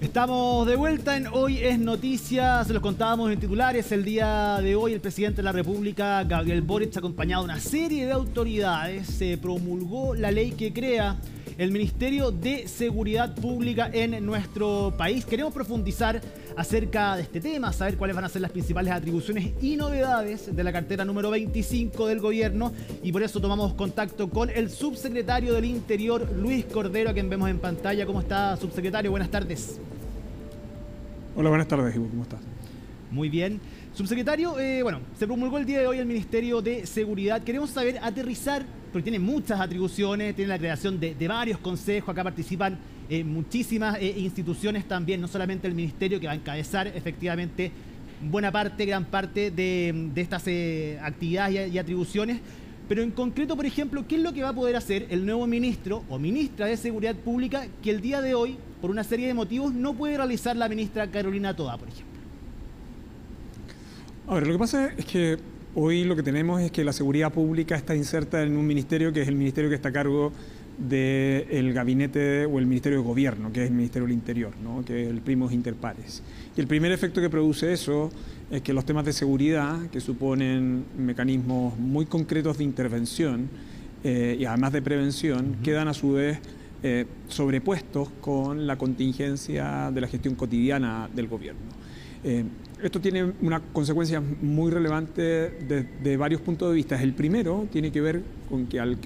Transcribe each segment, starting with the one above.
Estamos de vuelta en Hoy es Noticia, se los contábamos en titulares. El día de hoy el presidente de la República, Gabriel Boric, acompañado de una serie de autoridades, se promulgó la ley que crea el Ministerio de Seguridad Pública en nuestro país. Queremos profundizar acerca de este tema, saber cuáles van a ser las principales atribuciones y novedades de la cartera número 25 del gobierno, y por eso tomamos contacto con el subsecretario del Interior, Luis Cordero, a quien vemos en pantalla. ¿Cómo está, subsecretario? Buenas tardes. Hola, buenas tardes, Ivo. ¿Cómo estás? Muy bien. Subsecretario, bueno, se promulgó el día de hoy el Ministerio de Seguridad. Queremos saber, aterrizar, porque tiene muchas atribuciones, tiene la creación de varios consejos. Acá participan muchísimas instituciones también, no solamente el Ministerio, que va a encabezar efectivamente gran parte de estas actividades y atribuciones. Pero en concreto, por ejemplo, ¿qué es lo que va a poder hacer el nuevo ministro o ministra de Seguridad Pública que el día de hoy, por una serie de motivos, no puede realizar la ministra Carolina Toa, por ejemplo? A ver, lo que pasa es que hoy lo que tenemos es que la seguridad pública está inserta en un ministerio que es el ministerio que está a cargo del gabinete o el Ministerio de Gobierno, que es el Ministerio del Interior, ¿no? Que es el primus inter pares. Y el primer efecto que produce eso es que los temas de seguridad, que suponen mecanismos muy concretos de intervención y además de prevención, quedan a su vez sobrepuestos con la contingencia de la gestión cotidiana del gobierno. Esto tiene una consecuencia muy relevante de varios puntos de vista. El primero tiene que ver con que al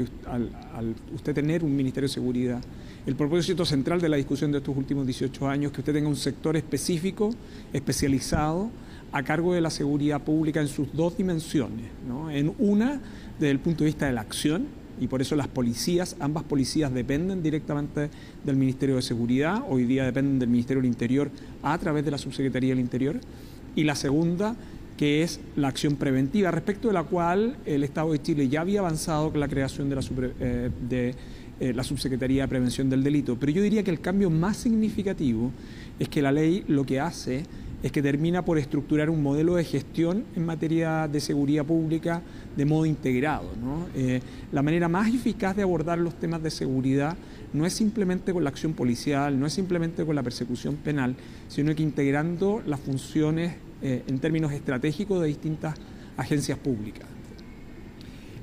usted tener un Ministerio de Seguridad, el propósito central de la discusión de estos últimos 18 años es que usted tenga un sector específico, especializado, a cargo de la seguridad pública en sus dos dimensiones, ¿no? En una, desde el punto de vista de la acción, y por eso las policías, ambas policías dependen directamente del Ministerio de Seguridad, hoy día dependen del Ministerio del Interior a través de la Subsecretaría del Interior, y la segunda, que es la acción preventiva, respecto de la cual el Estado de Chile ya había avanzado con la creación de la Subsecretaría de Prevención del Delito. Pero yo diría que el cambio más significativo es que la ley lo que hace es que termina por estructurar un modelo de gestión en materia de seguridad pública de modo integrado, ¿no? La manera más eficaz de abordar los temas de seguridad no es simplemente con la acción policial, no es simplemente con la persecución penal, sino que integrando las funciones en términos estratégicos de distintas agencias públicas.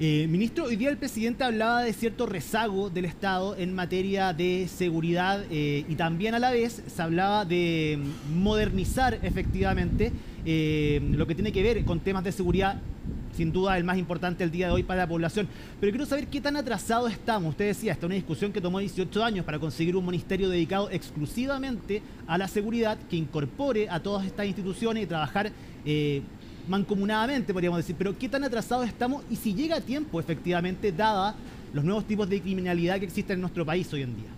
Ministro, hoy día el presidente hablaba de cierto rezago del Estado en materia de seguridad y también a la vez se hablaba de modernizar efectivamente lo que tiene que ver con temas de seguridad, sin duda el más importante el día de hoy para la población. Pero quiero saber qué tan atrasados estamos. Usted decía, esta es una discusión que tomó 18 años para conseguir un ministerio dedicado exclusivamente a la seguridad, que incorpore a todas estas instituciones y trabajar mancomunadamente, podríamos decir. Pero ¿qué tan atrasados estamos y si llega a tiempo, efectivamente, dada los nuevos tipos de criminalidad que existen en nuestro país hoy en día?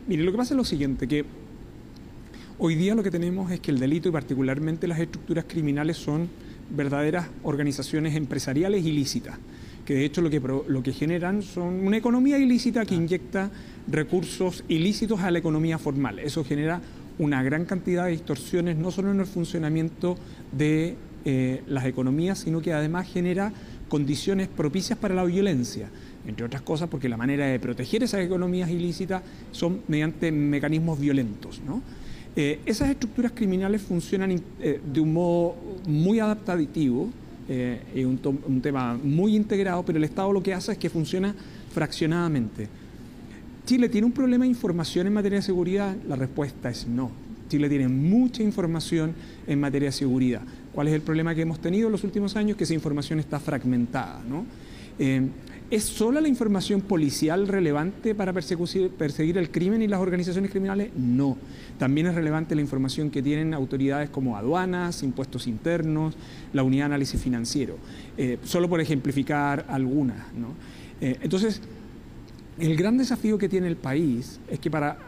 Mire, lo que pasa es lo siguiente, que hoy día lo que tenemos es que el delito y particularmente las estructuras criminales son verdaderas organizaciones empresariales ilícitas, que de hecho lo que generan son una economía ilícita que inyecta recursos ilícitos a la economía formal. Eso genera una gran cantidad de distorsiones, no solo en el funcionamiento de las economías, sino que además genera condiciones propicias para la violencia, entre otras cosas porque la manera de proteger esas economías ilícitas son mediante mecanismos violentos, ¿no? Esas estructuras criminales funcionan de un modo muy adaptativo, es un tema muy integrado, pero el Estado lo que hace es que funciona fraccionadamente. ¿Chile tiene un problema de información en materia de seguridad? La respuesta es no. Chile tiene mucha información en materia de seguridad. ¿Cuál es el problema que hemos tenido en los últimos años? Que esa información está fragmentada, ¿no? ¿Es sola la información policial relevante para perseguir el crimen y las organizaciones criminales? No. También es relevante la información que tienen autoridades como aduanas, impuestos internos, la unidad de análisis financiero. Solo por ejemplificar algunas, ¿no? Entonces, el gran desafío que tiene el país es que para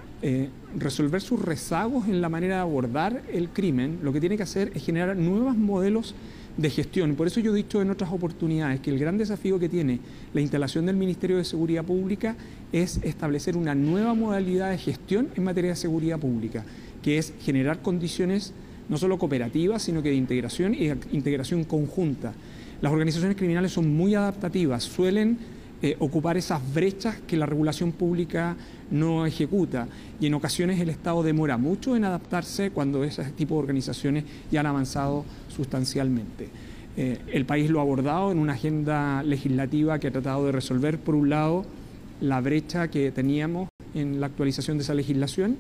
resolver sus rezagos en la manera de abordar el crimen, lo que tiene que hacer es generar nuevos modelos de gestión. Y por eso yo he dicho en otras oportunidades que el gran desafío que tiene la instalación del Ministerio de Seguridad Pública es establecer una nueva modalidad de gestión en materia de seguridad pública, que es generar condiciones no solo cooperativas, sino que de integración y integración conjunta. Las organizaciones criminales son muy adaptativas, suelen ocupar esas brechas que la regulación pública no ejecuta. Y en ocasiones el Estado demora mucho en adaptarse cuando ese tipo de organizaciones ya han avanzado sustancialmente. El país lo ha abordado en una agenda legislativa que ha tratado de resolver, por un lado, la brecha que teníamos en la actualización de esa legislación.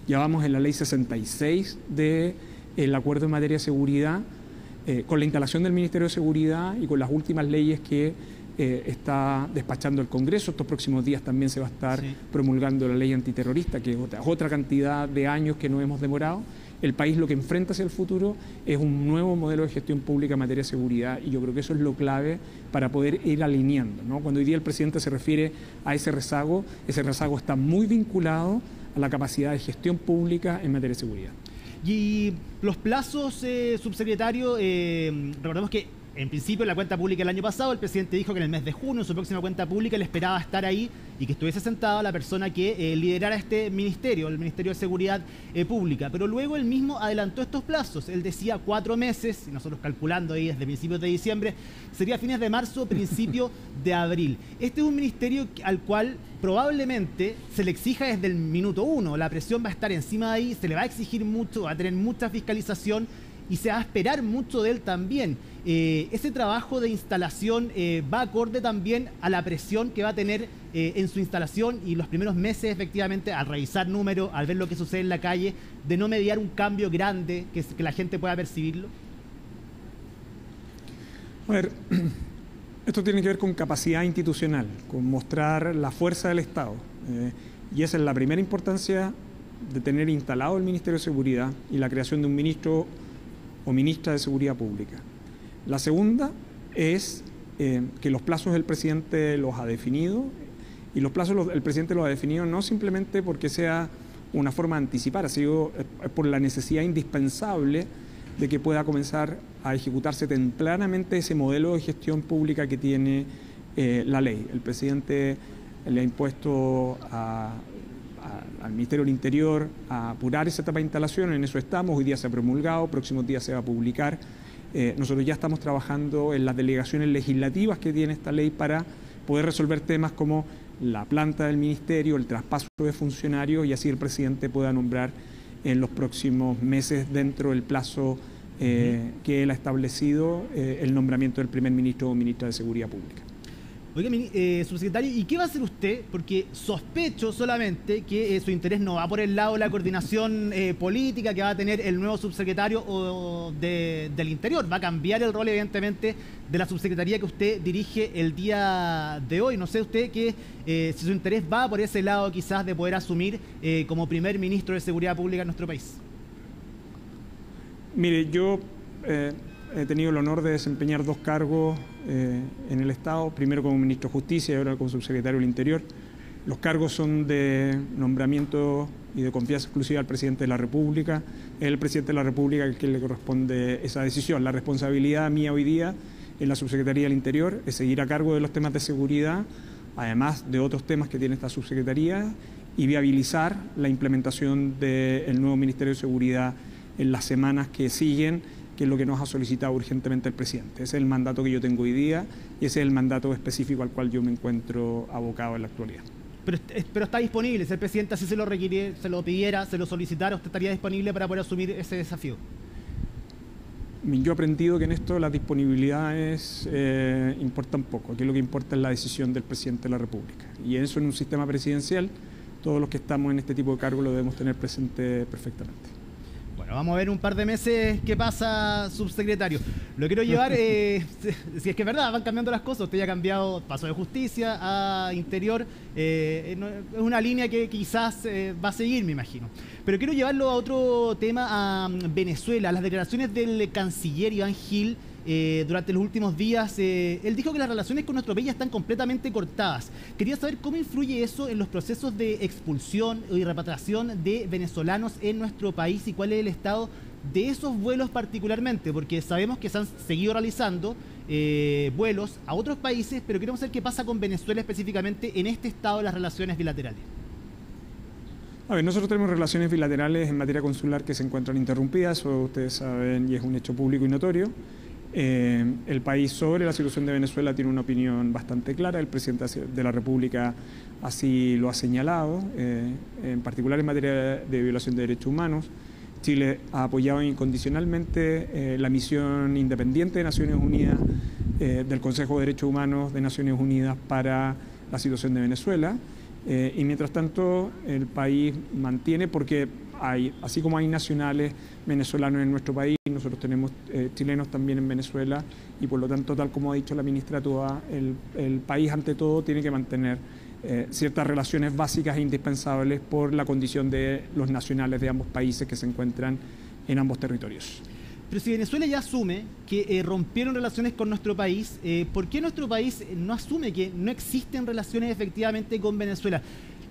Ya vamos en la Ley 66 del Acuerdo en materia de seguridad, con la instalación del Ministerio de Seguridad y con las últimas leyes que está despachando el Congreso. Estos próximos días también se va a estar promulgando la ley antiterrorista, que es otra cantidad de años que no hemos demorado. El país lo que enfrenta hacia el futuro es un nuevo modelo de gestión pública en materia de seguridad, y yo creo que eso es lo clave para poder ir alineando, ¿no? Cuando hoy día el presidente se refiere a ese rezago está muy vinculado a la capacidad de gestión pública en materia de seguridad. Y los plazos, subsecretario, recordemos que en principio en la cuenta pública el año pasado el presidente dijo que en el mes de junio en su próxima cuenta pública le esperaba estar ahí y que estuviese sentada la persona que liderara este ministerio, el Ministerio de Seguridad Pública. Pero luego él mismo adelantó estos plazos. Él decía 4 meses, y nosotros calculando ahí desde principios de diciembre, sería fines de marzo, principio de abril. Este es un ministerio al cual probablemente se le exija desde el minuto 1. La presión va a estar encima de ahí, se le va a exigir mucho, va a tener mucha fiscalización y se va a esperar mucho de él también. Ese trabajo de instalación va acorde también a la presión que va a tener en su instalación y los primeros meses, efectivamente, al revisar números, al ver lo que sucede en la calle, de no mediar un cambio grande que la gente pueda percibirlo. A ver, esto tiene que ver con capacidad institucional, con mostrar la fuerza del Estado. Y esa es la primera importancia de tener instalado el Ministerio de Seguridad y la creación de un ministro o ministra de Seguridad Pública. La segunda es que los plazos el presidente los ha definido, y los plazos el presidente los ha definido no simplemente porque sea una forma de anticipar, ha sido por la necesidad indispensable de que pueda comenzar a ejecutarse tempranamente ese modelo de gestión pública que tiene la ley. El presidente le ha impuesto al Ministerio del Interior a apurar esa etapa de instalación. En eso estamos, hoy día se ha promulgado, próximos días se va a publicar. Nosotros ya estamos trabajando en las delegaciones legislativas que tiene esta ley para poder resolver temas como la planta del ministerio, el traspaso de funcionarios, y así el presidente pueda nombrar en los próximos meses, dentro del plazo que él ha establecido, el nombramiento del primer ministro o ministra de Seguridad Pública. Oiga, subsecretario, ¿y qué va a hacer usted? Porque sospecho solamente que su interés no va por el lado de la coordinación política que va a tener el nuevo subsecretario del Interior. Va a cambiar el rol, evidentemente, de la subsecretaría que usted dirige el día de hoy. No sé usted si su interés va por ese lado, quizás, de poder asumir como primer ministro de Seguridad Pública en nuestro país. Mire, yo he tenido el honor de desempeñar 2 cargos en el Estado, primero como ministro de Justicia y ahora como subsecretario del Interior. Los cargos son de nombramiento y de confianza exclusiva al presidente de la República. Es el presidente de la República el que le corresponde esa decisión. La responsabilidad mía hoy día en la subsecretaría del Interior es seguir a cargo de los temas de seguridad, además de otros temas que tiene esta subsecretaría, y viabilizar la implementación del nuevo Ministerio de Seguridad en las semanas que siguen, que es lo que nos ha solicitado urgentemente el presidente. Ese es el mandato que yo tengo hoy día y ese es el mandato específico al cual yo me encuentro abocado en la actualidad. Pero está disponible, si el presidente así se lo requiriera, se lo pidiera, se lo solicitara, ¿usted estaría disponible para poder asumir ese desafío? Yo he aprendido que en esto las disponibilidades importan poco. Aquí lo que importa es la decisión del presidente de la República. Y eso, en un sistema presidencial, todos los que estamos en este tipo de cargos lo debemos tener presente perfectamente. Bueno, vamos a ver un par de meses qué pasa, subsecretario. Lo quiero llevar, si es que es verdad, van cambiando las cosas. Usted ya ha cambiado, pasó de Justicia a Interior. Es una línea que quizás va a seguir, me imagino. Pero quiero llevarlo a otro tema, a Venezuela. Las declaraciones del canciller Iván Gil durante los últimos días, él dijo que las relaciones con nuestro país ya están completamente cortadas. Quería saber cómo influye eso en los procesos de expulsión y repatriación de venezolanos en nuestro país y cuál es el estado de esos vuelos particularmente, porque sabemos que se han seguido realizando vuelos a otros países, pero queremos saber qué pasa con Venezuela específicamente en este estado de las relaciones bilaterales. A ver, nosotros tenemos relaciones bilaterales en materia consular que se encuentran interrumpidas, eso ustedes saben y es un hecho público y notorio. El país sobre la situación de Venezuela tiene una opinión bastante clara. El presidente de la República así lo ha señalado, en particular en materia de violación de derechos humanos. Chile ha apoyado incondicionalmente la misión independiente de Naciones Unidas, del Consejo de Derechos Humanos de Naciones Unidas para la situación de Venezuela. Y mientras tanto el país mantiene, porque así como hay nacionales venezolanos en nuestro país, nosotros tenemos chilenos también en Venezuela, y por lo tanto, tal como ha dicho la ministra Toa, el país ante todo tiene que mantener ciertas relaciones básicas e indispensables por la condición de los nacionales de ambos países que se encuentran en ambos territorios. Pero si Venezuela ya asume que rompieron relaciones con nuestro país, ¿por qué nuestro país no asume que no existen relaciones efectivamente con Venezuela?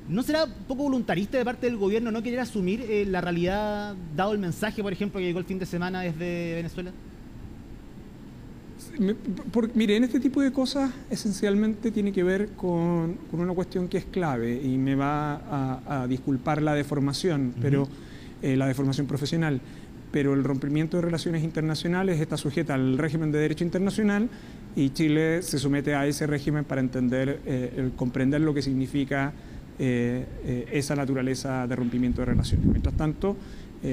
¿No será un poco voluntarista de parte del gobierno no querer asumir la realidad, dado el mensaje, por ejemplo, que llegó el fin de semana desde Venezuela? Mire, en este tipo de cosas esencialmente tiene que ver con una cuestión que es clave, y me va a disculpar la deformación, pero la deformación profesional, pero el rompimiento de relaciones internacionales está sujeta al régimen de derecho internacional, y Chile se somete a ese régimen para comprender lo que significa esa naturaleza de rompimiento de relaciones. Mientras tanto,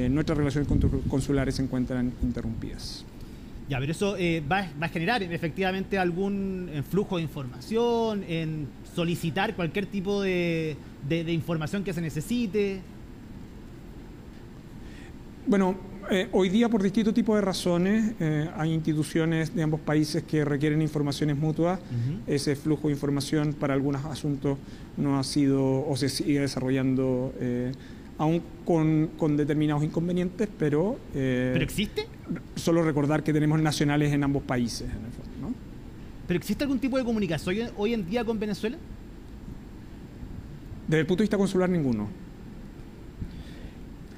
nuestras relaciones consulares se encuentran interrumpidas. Ya, pero eso va a generar efectivamente algún flujo de información, en solicitar cualquier tipo de información que se necesite. Bueno, hoy día por distintos tipos de razones hay instituciones de ambos países que requieren informaciones mutuas. Ese flujo de información para algunos asuntos no ha sido o se sigue desarrollando aún con determinados inconvenientes, pero... ¿Pero existe? Solo recordar que tenemos nacionales en ambos países, en el fondo, ¿no? ¿Pero existe algún tipo de comunicación hoy en día con Venezuela? Desde el punto de vista consular, ninguno.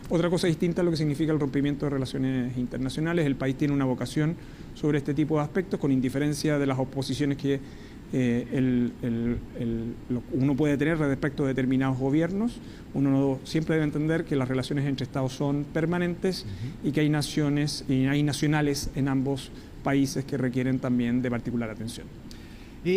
Otra cosa distinta a lo que significa el rompimiento de relaciones internacionales. El país tiene una vocación sobre este tipo de aspectos, con indiferencia de las oposiciones que uno puede tener respecto a determinados gobiernos. Uno siempre debe entender que las relaciones entre Estados son permanentes y que hay naciones y hay nacionales en ambos países que requieren también de particular atención.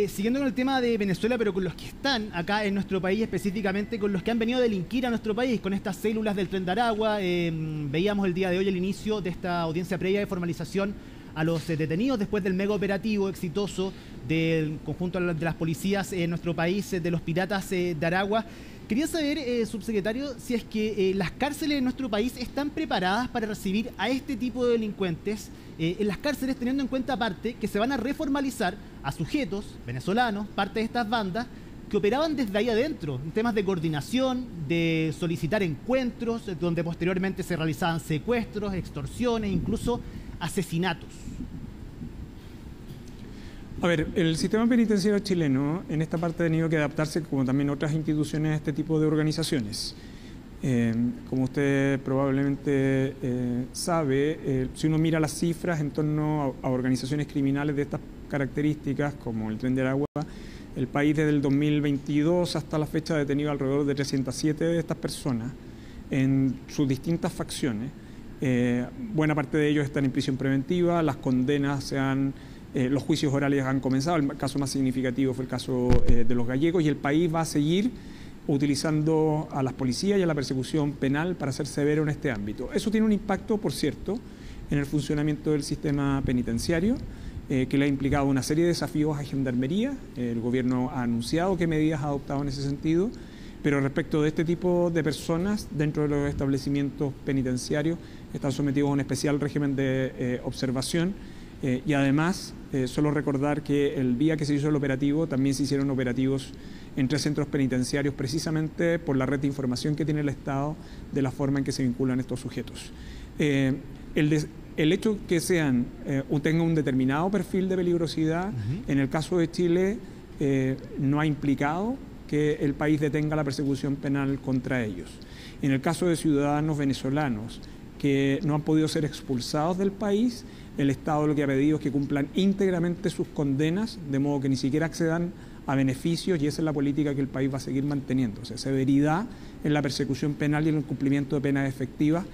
Siguiendo con el tema de Venezuela, pero con los que están acá en nuestro país, específicamente con los que han venido a delinquir a nuestro país, con estas células del Tren de Aragua, veíamos el día de hoy el inicio de esta audiencia previa de formalización a los detenidos después del mega operativo exitoso del conjunto de las policías en nuestro país, de los piratas de Aragua. Quería saber, subsecretario, si es que las cárceles de nuestro país están preparadas para recibir a este tipo de delincuentes, en las cárceles teniendo en cuenta aparte que se van a reformalizar a sujetos venezolanos, parte de estas bandas, que operaban desde ahí adentro, en temas de coordinación, de solicitar encuentros, donde posteriormente se realizaban secuestros, extorsiones, incluso asesinatos. A ver, el sistema penitenciario chileno en esta parte ha tenido que adaptarse, como también otras instituciones, a este tipo de organizaciones. Como usted probablemente sabe, si uno mira las cifras en torno a organizaciones criminales de estas características, como el Tren de Aragua, el país desde el 2022 hasta la fecha ha detenido alrededor de 307 de estas personas en sus distintas facciones. Buena parte de ellos están en prisión preventiva, las condenas los juicios orales han comenzado. El caso más significativo fue el caso de los gallegos, y el país va a seguir utilizando a las policías y a la persecución penal para ser severo en este ámbito. Eso tiene un impacto, por cierto, en el funcionamiento del sistema penitenciario, que le ha implicado una serie de desafíos a Gendarmería. El gobierno ha anunciado qué medidas ha adoptado en ese sentido, pero respecto de este tipo de personas dentro de los establecimientos penitenciarios están sometidos a un especial régimen de observación. Y además, solo recordar que el día que se hizo el operativo también se hicieron operativos en 3 centros penitenciarios, precisamente por la red de información que tiene el Estado de la forma en que se vinculan estos sujetos. El hecho que tengan un determinado perfil de peligrosidad, en el caso de Chile, no ha implicado que el país detenga la persecución penal contra ellos. En el caso de ciudadanos venezolanos que no han podido ser expulsados del país, el Estado lo que ha pedido es que cumplan íntegramente sus condenas, de modo que ni siquiera accedan a beneficios, y esa es la política que el país va a seguir manteniendo. O sea, severidad en la persecución penal y en el cumplimiento de penas efectivas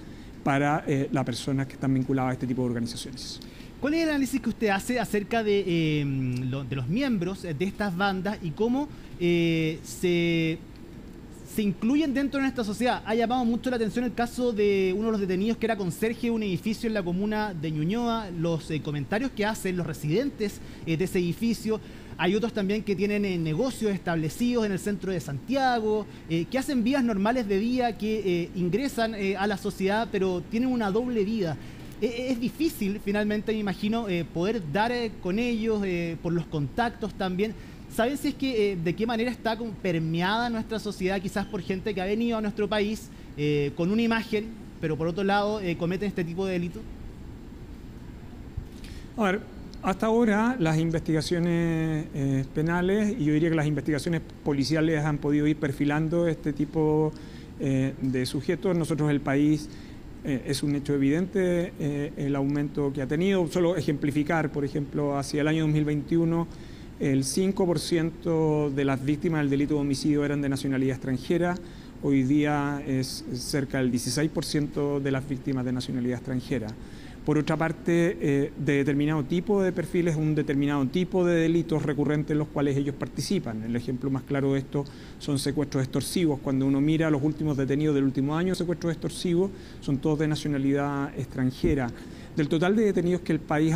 para las personas que están vinculadas a este tipo de organizaciones. ¿Cuál es el análisis que usted hace acerca de los miembros de estas bandas y cómo se incluyen dentro de nuestra sociedad? Ha llamado mucho la atención el caso de uno de los detenidos que era conserje de un edificio en la comuna de Ñuñoa, los comentarios que hacen los residentes de ese edificio. Hay otros también que tienen negocios establecidos en el centro de Santiago, que hacen vidas normales de día, que ingresan a la sociedad, pero tienen una doble vida. Es difícil, finalmente, me imagino, poder dar con ellos, por los contactos también. ¿Saben si es que de qué manera está permeada nuestra sociedad, quizás por gente que ha venido a nuestro país con una imagen, pero por otro lado cometen este tipo de delitos? A ver, hasta ahora las investigaciones penales, y yo diría que las investigaciones policiales han podido ir perfilando este tipo de sujetos. Nosotros, el país, es un hecho evidente el aumento que ha tenido. Solo ejemplificar, por ejemplo, hacia el año 2021, el 5% de las víctimas del delito de homicidio eran de nacionalidad extranjera. Hoy día es cerca del 16% de las víctimas de nacionalidad extranjera. Por otra parte, de determinado tipo de perfiles, un determinado tipo de delitos recurrentes en los cuales ellos participan. El ejemplo más claro de esto son secuestros extorsivos. Cuando uno mira a los últimos detenidos del último año, secuestros extorsivos, son todos de nacionalidad extranjera. Del total de detenidos que el país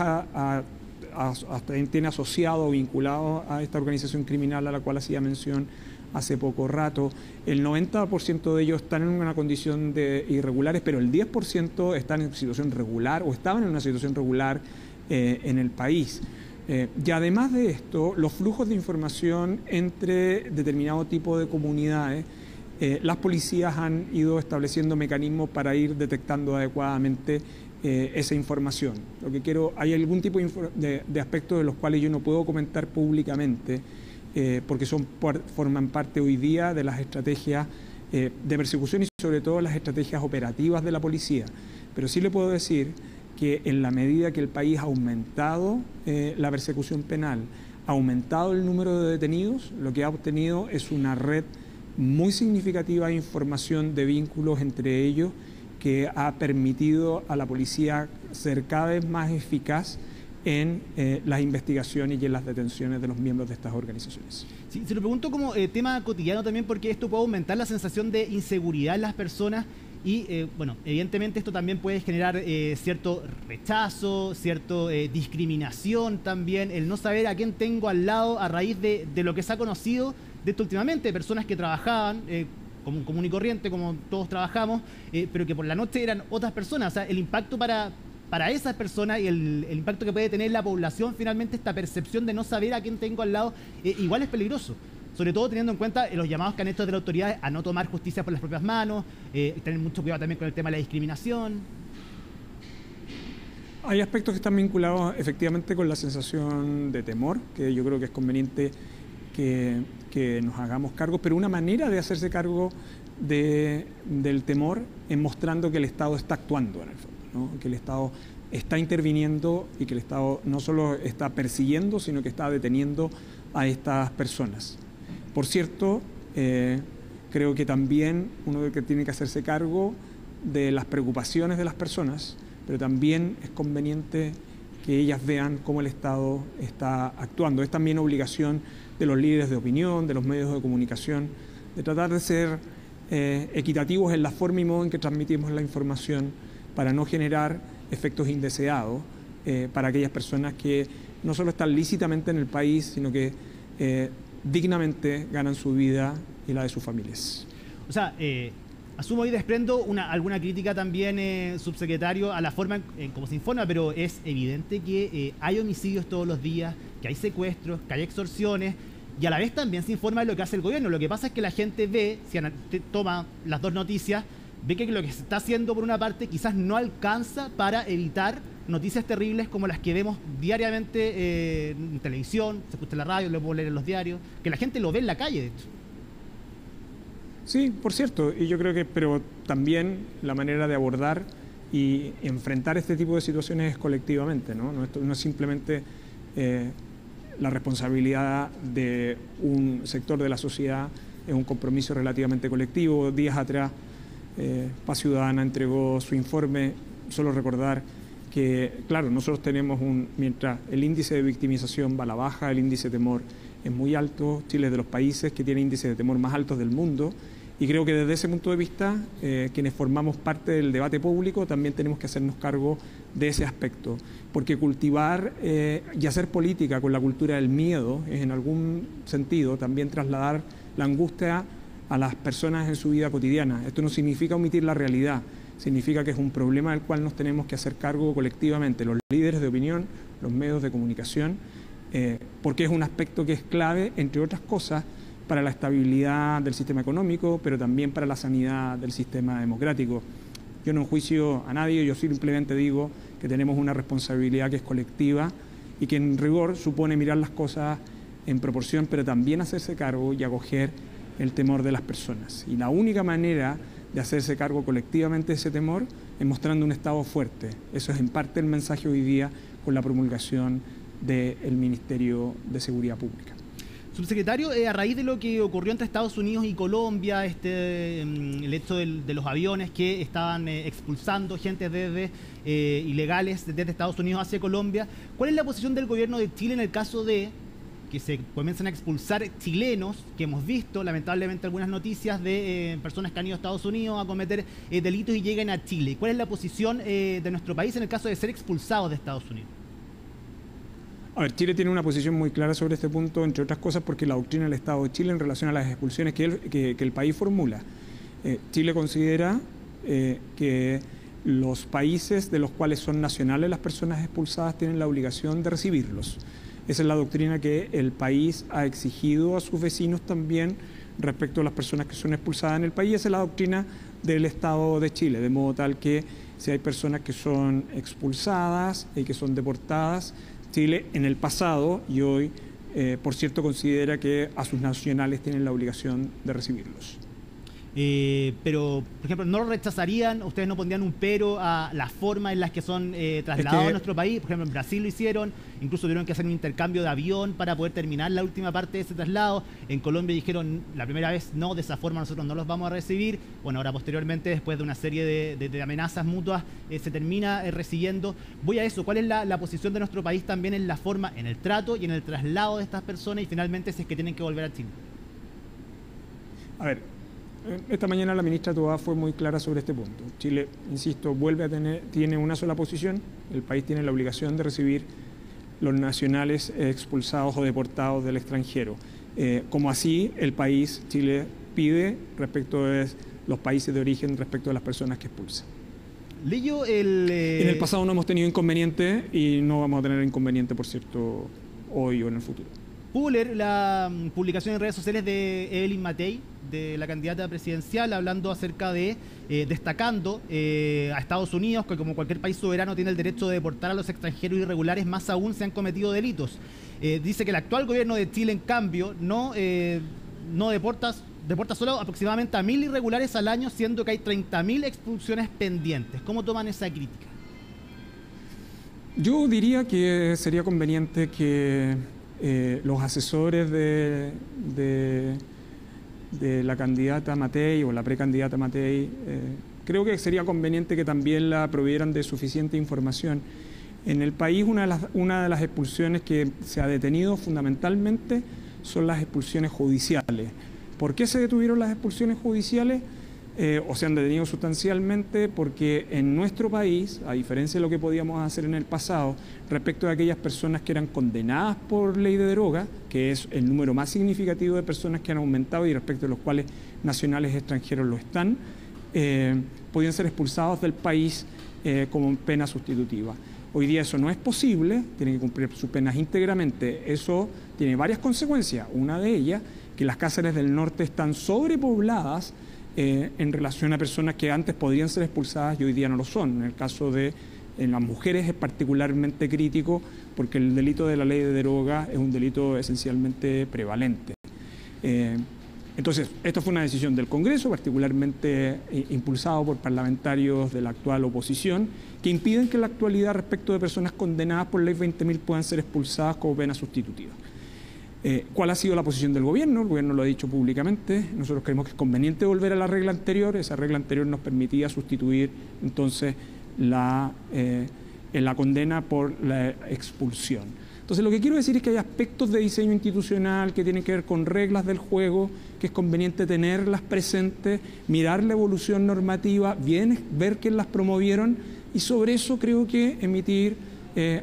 tiene asociado o vinculado a esta organización criminal a la cual hacía mención hace poco rato, el 90% de ellos están en una condición de irregulares, pero el 10% están en situación regular o estaban en una situación regular en el país. Y además de esto, los flujos de información entre determinado tipo de comunidades, las policías han ido estableciendo mecanismos para ir detectando adecuadamente esa información. Lo que quiero, hay algún tipo de aspectos de los cuales yo no puedo comentar públicamente, porque forman parte hoy día de las estrategias de persecución y sobre todo las estrategias operativas de la policía. Pero sí le puedo decir que en la medida que el país ha aumentado la persecución penal, ha aumentado el número de detenidos, lo que ha obtenido es una red muy significativa de información, de vínculos entre ellos, que ha permitido a la policía ser cada vez más eficaz en las investigaciones y en las detenciones de los miembros de estas organizaciones. Sí, se lo pregunto como tema cotidiano también, porque esto puede aumentar la sensación de inseguridad en las personas y, bueno, evidentemente esto también puede generar cierto rechazo, cierta discriminación también, el no saber a quién tengo al lado a raíz de lo que se ha conocido de esto últimamente, personas que trabajaban como común y corriente, como todos trabajamos, pero que por la noche eran otras personas. O sea, el impacto para esas personas y el impacto que puede tener la población, finalmente, esta percepción de no saber a quién tengo al lado, igual es peligroso. Sobre todo teniendo en cuenta los llamados que han hecho de las autoridades a no tomar justicia por las propias manos, tener mucho cuidado también con el tema de la discriminación. Hay aspectos que están vinculados efectivamente con la sensación de temor, que yo creo que es conveniente que nos hagamos cargo, pero una manera de hacerse cargo del temor es mostrando que el Estado está actuando en el fondo, ¿no? Que el Estado está interviniendo y que el Estado no solo está persiguiendo, sino que está deteniendo a estas personas. Por cierto, creo que también uno que tiene que hacerse cargo de las preocupaciones de las personas, pero también es conveniente que ellas vean cómo el Estado está actuando. Es también obligación de los líderes de opinión, de los medios de comunicación, de tratar de ser equitativos en la forma y modo en que transmitimos la información para no generar efectos indeseados para aquellas personas que no solo están lícitamente en el país, sino que dignamente ganan su vida y la de sus familias. O sea, asumo y desprendo alguna crítica también, subsecretario, a la forma en cómo se informa, pero es evidente que hay homicidios todos los días, que hay secuestros, que hay extorsiones, y a la vez también se informa de lo que hace el gobierno. Lo que pasa es que la gente ve, si toma las dos noticias, ve que lo que se está haciendo por una parte quizás no alcanza para evitar noticias terribles como las que vemos diariamente en televisión, se escucha en la radio, lo podemos leer en los diarios, que la gente lo ve en la calle, de hecho. Sí, por cierto, y yo creo que, pero también la manera de abordar y enfrentar este tipo de situaciones es colectivamente, ¿no? No es simplemente la responsabilidad de un sector de la sociedad, es un compromiso relativamente colectivo. Días atrás, Paz Ciudadana entregó su informe. Solo recordar que, claro, nosotros tenemos mientras el índice de victimización va a la baja, el índice de temor es muy alto. Chile es de los países que tiene índices de temor más altos del mundo, y creo que desde ese punto de vista, quienes formamos parte del debate público también tenemos que hacernos cargo de ese aspecto, porque cultivar y hacer política con la cultura del miedo es en algún sentido también trasladar la angustia a las personas en su vida cotidiana. Esto no significa omitir la realidad, significa que es un problema del cual nos tenemos que hacer cargo colectivamente, los líderes de opinión, los medios de comunicación, porque es un aspecto que es clave, entre otras cosas, para la estabilidad del sistema económico, pero también para la sanidad del sistema democrático. Yo no enjuicio a nadie, yo simplemente digo que tenemos una responsabilidad que es colectiva y que en rigor supone mirar las cosas en proporción, pero también hacerse cargo y acoger el temor de las personas. Y la única manera de hacerse cargo colectivamente de ese temor es mostrando un Estado fuerte. Eso es en parte el mensaje hoy día con la promulgación del Ministerio de Seguridad Pública. Subsecretario, a raíz de lo que ocurrió entre Estados Unidos y Colombia, el hecho de los aviones que estaban expulsando gente ilegales desde Estados Unidos hacia Colombia, ¿cuál es la posición del gobierno de Chile en el caso de que se comiencen a expulsar chilenos, que hemos visto lamentablemente algunas noticias de personas que han ido a Estados Unidos a cometer delitos y lleguen a Chile? ¿Cuál es la posición de nuestro país en el caso de ser expulsados de Estados Unidos? A ver, Chile tiene una posición muy clara sobre este punto, entre otras cosas porque la doctrina del Estado de Chile en relación a las expulsiones que el país formula. Chile considera que los países de los cuales son nacionales las personas expulsadas tienen la obligación de recibirlos. Esa es la doctrina que el país ha exigido a sus vecinos también respecto a las personas que son expulsadas en el país. Esa es la doctrina del Estado de Chile, de modo tal que si hay personas que son expulsadas y que son deportadas, Chile en el pasado y hoy, por cierto, considera que a sus nacionales tienen la obligación de recibirlos. Pero, por ejemplo, ¿no lo rechazarían? ¿Ustedes no pondrían un pero a la forma en las que son trasladados a nuestro país? Por ejemplo, en Brasil lo hicieron, incluso tuvieron que hacer un intercambio de avión para poder terminar la última parte de ese traslado. En Colombia dijeron la primera vez no, de esa forma nosotros no los vamos a recibir. Bueno, ahora posteriormente, después de una serie de amenazas mutuas, se termina recibiendo. Voy a eso, ¿cuál es la posición de nuestro país también en la forma, en el trato y en el traslado de estas personas y finalmente si es que tienen que volver a Chile? A ver, esta mañana la ministra Toá fue muy clara sobre este punto. Chile, insisto, tiene una sola posición. El país tiene la obligación de recibir los nacionales expulsados o deportados del extranjero. Como así, el país, Chile, pide respecto de los países de origen respecto a las personas que expulsan. En el pasado no hemos tenido inconveniente y no vamos a tener inconveniente, por cierto, hoy o en el futuro. Pudo leer la publicación en redes sociales de Evelyn Matei, de la candidata presidencial, hablando acerca de, destacando a Estados Unidos, que como cualquier país soberano tiene el derecho de deportar a los extranjeros irregulares, más aún se han cometido delitos. Dice que el actual gobierno de Chile, en cambio, no deporta solo aproximadamente a 1.000 irregulares al año, siendo que hay 30.000 expulsiones pendientes. ¿Cómo toman esa crítica? Yo diría que sería conveniente que los asesores de la candidata Matei o la precandidata Matei, creo que sería conveniente que también la provieran de suficiente información. En el país una de las expulsiones que se ha detenido fundamentalmente son las expulsiones judiciales. ¿Por qué se detuvieron las expulsiones judiciales? O se han detenido sustancialmente porque en nuestro país, a diferencia de lo que podíamos hacer en el pasado, respecto de aquellas personas que eran condenadas por ley de droga, que es el número más significativo de personas que han aumentado y respecto de los cuales nacionales extranjeros lo están, podían ser expulsados del país como pena sustitutiva. Hoy día eso no es posible, tienen que cumplir sus penas íntegramente. Eso tiene varias consecuencias. Una de ellas, que las cárceles del norte están sobrepobladas en relación a personas que antes podrían ser expulsadas y hoy día no lo son. En el caso de las mujeres es particularmente crítico porque el delito de la ley de droga es un delito esencialmente prevalente. Entonces, esto fue una decisión del Congreso, particularmente impulsado por parlamentarios de la actual oposición, que impiden que en la actualidad respecto de personas condenadas por ley 20.000 puedan ser expulsadas como pena sustitutiva. ¿Cuál ha sido la posición del gobierno? El gobierno lo ha dicho públicamente. Nosotros creemos que es conveniente volver a la regla anterior. Esa regla anterior nos permitía sustituir entonces la condena por la expulsión. Entonces, lo que quiero decir es que hay aspectos de diseño institucional que tienen que ver con reglas del juego, que es conveniente tenerlas presentes, mirar la evolución normativa, ver quién las promovieron, y sobre eso creo que emitir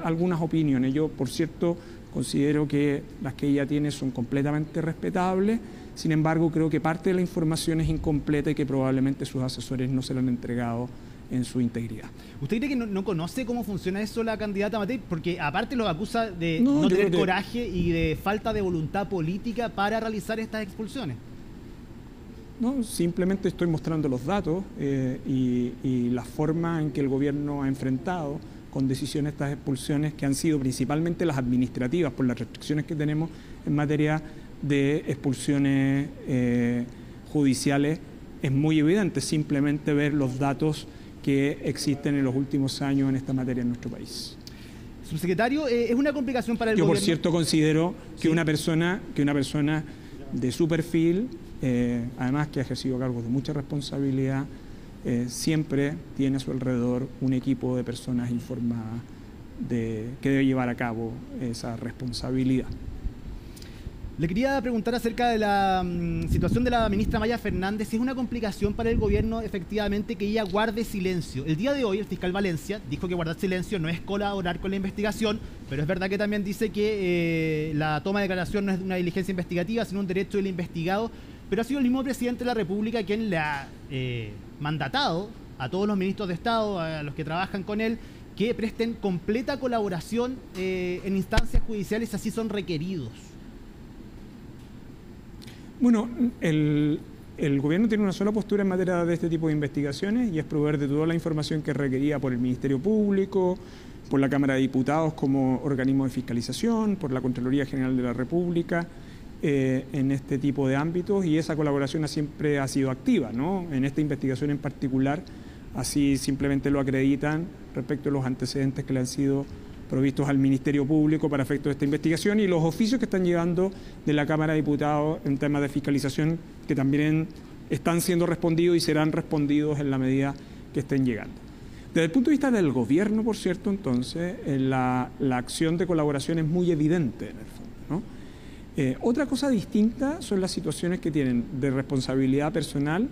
algunas opiniones. Yo, por cierto, considero que las que ella tiene son completamente respetables. Sin embargo, creo que parte de la información es incompleta y que probablemente sus asesores no se la han entregado en su integridad. ¿Usted cree que no conoce cómo funciona eso la candidata Matei? Porque aparte los acusa de no tener coraje y de falta de voluntad política para realizar estas expulsiones. No, simplemente estoy mostrando los datos y la forma en que el gobierno ha enfrentado con decisión estas expulsiones, que han sido principalmente las administrativas por las restricciones que tenemos en materia de expulsiones judiciales. Es muy evidente simplemente ver los datos que existen en los últimos años en esta materia en nuestro país. Subsecretario, ¿es una complicación para el gobierno? Yo, por cierto, considero que una persona de su perfil, además que ha ejercido cargos de mucha responsabilidad, siempre tiene a su alrededor un equipo de personas informadas que debe llevar a cabo esa responsabilidad. Le quería preguntar acerca de la situación de la ministra Maya Fernández, si es una complicación para el gobierno efectivamente que ella guarde silencio. El día de hoy el fiscal Valencia dijo que guardar silencio no es colaborar con la investigación, pero es verdad que también dice que la toma de declaración no es una diligencia investigativa, sino un derecho del investigado, pero ha sido el mismo presidente de la República quien le ha mandatado a todos los ministros de Estado, a los que trabajan con él, que presten completa colaboración en instancias judiciales si así son requeridos. Bueno, el gobierno tiene una sola postura en materia de este tipo de investigaciones y es proveer de toda la información que es requerida por el Ministerio Público, por la Cámara de Diputados como organismo de fiscalización, por la Contraloría General de la República, en este tipo de ámbitos, y esa colaboración siempre ha sido activa, ¿no? En esta investigación en particular, así simplemente lo acreditan respecto a los antecedentes que le han sido provistos al Ministerio Público para efectos de esta investigación y los oficios que están llegando de la Cámara de Diputados en temas de fiscalización, que también están siendo respondidos y serán respondidos en la medida que estén llegando. Desde el punto de vista del gobierno, por cierto, entonces, la acción de colaboración es muy evidente en el fondo, ¿no? Otra cosa distinta son las situaciones que tienen de responsabilidad personal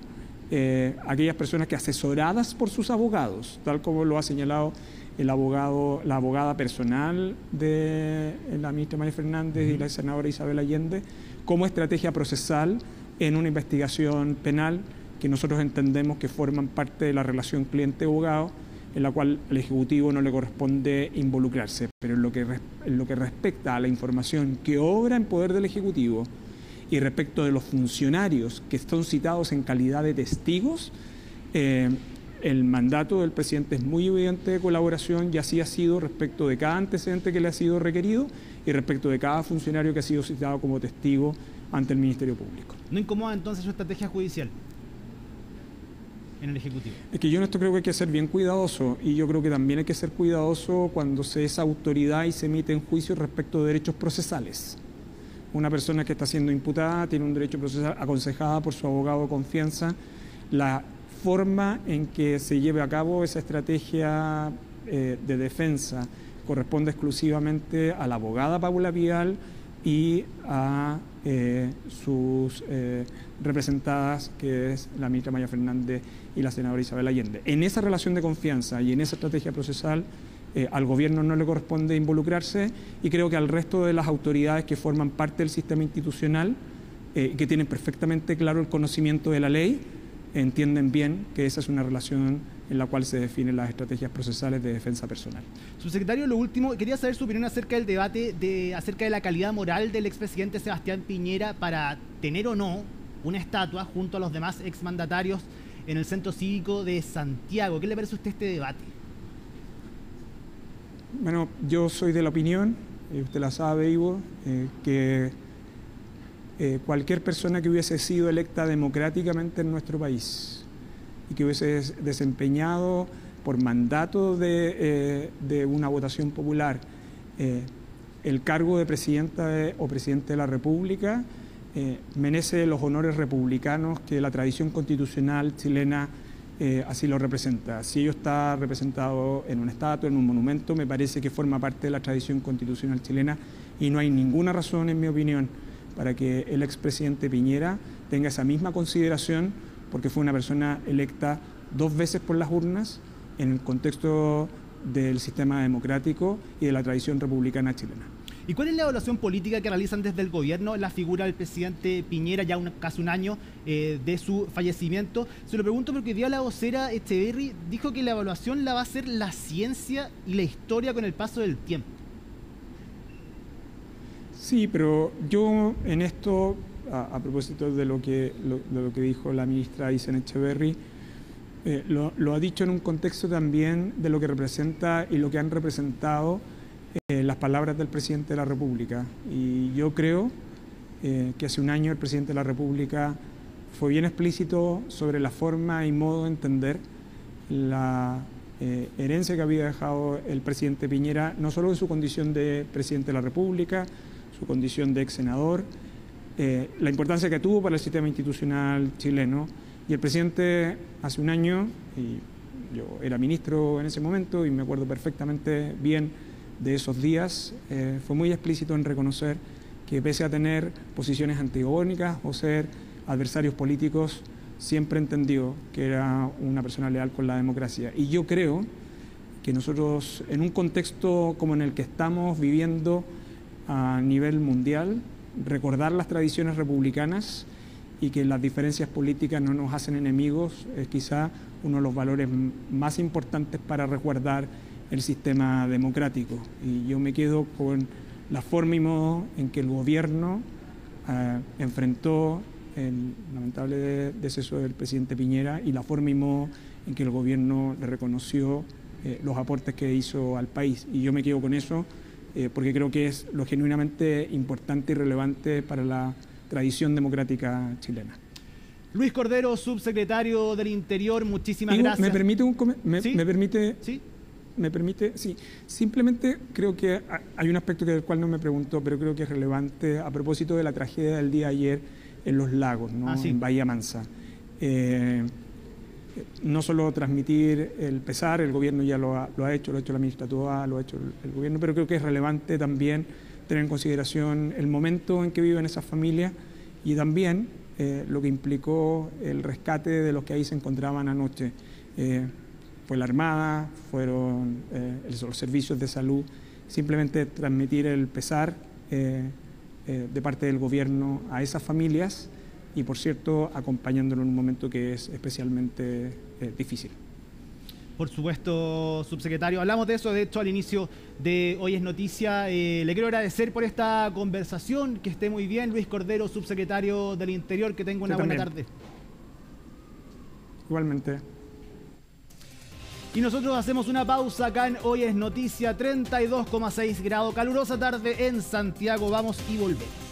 aquellas personas que, asesoradas por sus abogados, tal como lo ha señalado la abogada personal de la ministra Maya Fernández y la senadora Isabel Allende, como estrategia procesal en una investigación penal que nosotros entendemos que forman parte de la relación cliente-abogado, en la cual al Ejecutivo no le corresponde involucrarse. Pero en lo que respecta a la información que obra en poder del Ejecutivo y respecto de los funcionarios que están citados en calidad de testigos, el mandato del presidente es muy evidente de colaboración, y así ha sido respecto de cada antecedente que le ha sido requerido y respecto de cada funcionario que ha sido citado como testigo ante el Ministerio Público. ¿No incomoda entonces su estrategia judicial en el Ejecutivo? Es que yo en esto creo que hay que ser bien cuidadoso, y yo creo que también hay que ser cuidadoso cuando se es autoridad y se emite en juicio respecto de derechos procesales. Una persona que está siendo imputada tiene un derecho procesal aconsejada por su abogado de confianza. La forma en que se lleve a cabo esa estrategia de defensa corresponde exclusivamente a la abogada Paula Vidal y a sus representadas, que es la ministra Maya Fernández y la senadora Isabel Allende. En esa relación de confianza y en esa estrategia procesal al gobierno no le corresponde involucrarse, y creo que al resto de las autoridades que forman parte del sistema institucional, que tienen perfectamente claro el conocimiento de la ley, entienden bien que esa es una relación en la cual se definen las estrategias procesales de defensa personal. Subsecretario, lo último, quería saber su opinión acerca del debate acerca de la calidad moral del expresidente Sebastián Piñera para tener o no una estatua junto a los demás exmandatarios en el Centro Cívico de Santiago. ¿Qué le parece a usted este debate? Bueno, yo soy de la opinión, usted la sabe, Ivo, que cualquier persona que hubiese sido electa democráticamente en nuestro país y que hubiese desempeñado por mandato de una votación popular el cargo de presidenta o presidente de la República, merece los honores republicanos que la tradición constitucional chilena así lo representa. Si ello está representado en una estatua, en un monumento, me parece que forma parte de la tradición constitucional chilena y no hay ninguna razón, en mi opinión, para que el expresidente Piñera tenga esa misma consideración, porque fue una persona electa 2 veces por las urnas en el contexto del sistema democrático y de la tradición republicana chilena. ¿Y cuál es la evaluación política que realizan desde el gobierno en la figura del presidente Piñera, ya casi un año de su fallecimiento? Se lo pregunto porque hoy día la vocera Echeverry dijo que la evaluación la va a hacer la ciencia y la historia con el paso del tiempo. Sí, pero yo en esto, a propósito de lo que dijo la ministra Isen Echeverry, lo ha dicho en un contexto también de lo que representa y lo que han representado las palabras del presidente de la República. Y yo creo que hace un año el presidente de la República fue bien explícito sobre la forma y modo de entender la herencia que había dejado el presidente Piñera, no solo en su condición de presidente de la República, su condición de ex senador, la importancia que tuvo para el sistema institucional chileno. Y el presidente hace un año, y yo era ministro en ese momento y me acuerdo perfectamente bien de esos días, fue muy explícito en reconocer que pese a tener posiciones antagónicas o ser adversarios políticos, siempre entendió que era una persona leal con la democracia. Y yo creo que nosotros, en un contexto como en el que estamos viviendo a nivel mundial, recordar las tradiciones republicanas y que las diferencias políticas no nos hacen enemigos es quizá uno de los valores más importantes para resguardar el sistema democrático. Y yo me quedo con la forma y modo en que el gobierno enfrentó el lamentable deceso del presidente Piñera y la forma y modo en que el gobierno le reconoció los aportes que hizo al país. Y yo me quedo con eso porque creo que es lo genuinamente importante y relevante para la tradición democrática chilena. Luis Cordero, subsecretario del Interior, muchísimas gracias. ¿Me permite ¿Sí? ¿Me permite? ¿Sí? ¿Me permite? Sí. Simplemente creo que hay un aspecto del cual no me preguntó, pero creo que es relevante a propósito de la tragedia del día de ayer en Los Lagos, ¿no? Sí. En Bahía Mansa. No solo transmitir el pesar, el gobierno ya lo ha hecho la ministra Toá, lo ha hecho el gobierno, pero creo que es relevante también tener en consideración el momento en que viven esas familias y también lo que implicó el rescate de los que ahí se encontraban anoche. Fue la Armada, fueron los servicios de salud, simplemente transmitir el pesar de parte del gobierno a esas familias y, por cierto, acompañándolo en un momento que es especialmente difícil. Por supuesto, subsecretario. Hablamos de eso, de hecho, al inicio de Hoy es Noticia. Le quiero agradecer por esta conversación. Que esté muy bien. Luis Cordero, subsecretario del Interior. Que tenga una buena tarde. Igualmente. Y nosotros hacemos una pausa acá en Hoy es Noticia. 32,6 grados. Calurosa tarde en Santiago. Vamos y volvemos.